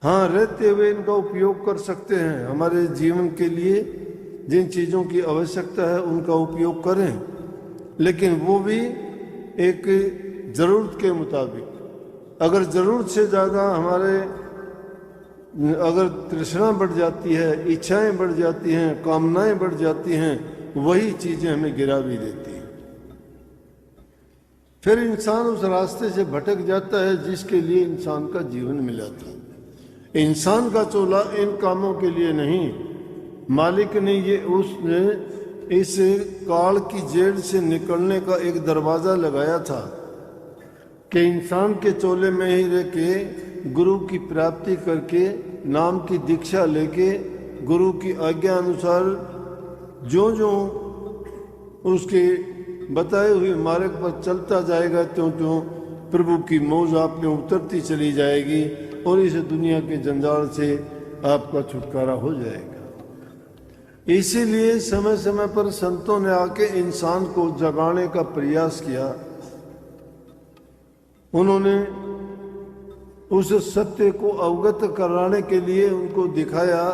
हाँ, रहते हुए इनका उपयोग कर सकते हैं। हमारे जीवन के लिए जिन चीज़ों की आवश्यकता है उनका उपयोग करें, लेकिन वो भी एक ज़रूरत के मुताबिक। अगर ज़रूरत से ज़्यादा हमारे अगर तृष्णा बढ़ जाती है, इच्छाएं बढ़ जाती हैं, कामनाएं बढ़ जाती हैं, वही चीज़ें हमें गिरा भी देती हैं। फिर इंसान उस रास्ते से भटक जाता है जिसके लिए इंसान का जीवन मिला था। इंसान का चोला इन कामों के लिए नहीं, मालिक ने उसने इस काल की जेल से निकलने का एक दरवाज़ा लगाया था कि इंसान के चोले में ही रह के गुरु की प्राप्ति करके नाम की दीक्षा लेके गुरु की आज्ञा अनुसार जो जो उसके बताए हुए मार्ग पर चलता जाएगा त्यों त्यों प्रभु की मौज आप में उतरती चली जाएगी और इस दुनिया के जंजाल से आपका छुटकारा हो जाएगा। इसीलिए समय समय पर संतों ने आके इंसान को जगाने का प्रयास किया। उन्होंने उस सत्य को अवगत कराने के लिए उनको दिखाया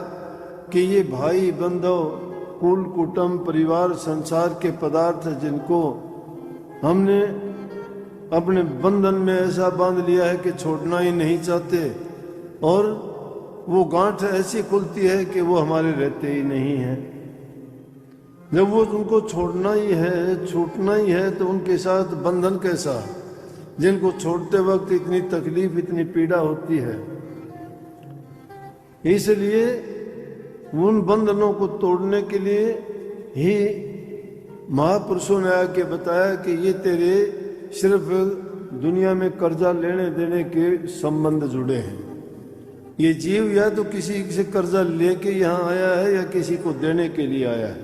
कि ये भाई बंधव कुल कुटुंब परिवार संसार के पदार्थ जिनको हमने अपने बंधन में ऐसा बांध लिया है कि छोड़ना ही नहीं चाहते, और वो गांठ ऐसी खुलती है कि वो हमारे रहते ही नहीं हैं। जब वो उनको छोड़ना ही है, छूटना ही है, तो उनके साथ बंधन कैसा, जिनको छोड़ते वक्त इतनी तकलीफ इतनी पीड़ा होती है। इसलिए उन बंधनों को तोड़ने के लिए ही महापुरुषों ने आके बताया कि ये तेरे सिर्फ दुनिया में कर्जा लेने देने के संबंध जुड़े हैं। ये जीव या तो किसी से कर्जा लेके यहाँ आया है या किसी को देने के लिए आया है।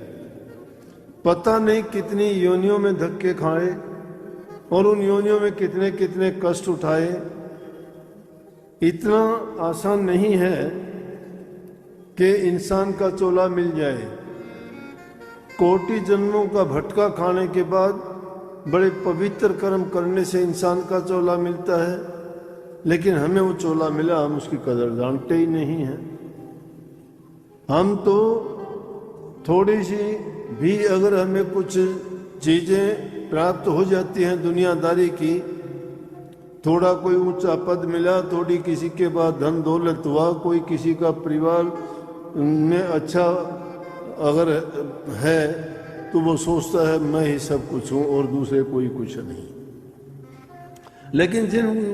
पता नहीं कितनी योनियों में धक्के खाए और उन योनियों में कितने कितने कष्ट उठाए। इतना आसान नहीं है कि इंसान का चोला मिल जाए। कोटि जन्मों का भटका खाने के बाद बड़े पवित्र कर्म करने से इंसान का चोला मिलता है, लेकिन हमें वो चोला मिला, हम उसकी कदर जानते ही नहीं हैं। हम तो थोड़ी सी भी अगर हमें कुछ चीज़ें प्राप्त हो जाती हैं दुनियादारी की, थोड़ा कोई ऊंचा पद मिला, थोड़ी किसी के बाद धन दौलत हुआ, कोई किसी का परिवार में अच्छा अगर है तो वो सोचता है मैं ही सब कुछ हूँ और दूसरे कोई कुछ नहीं। लेकिन जिन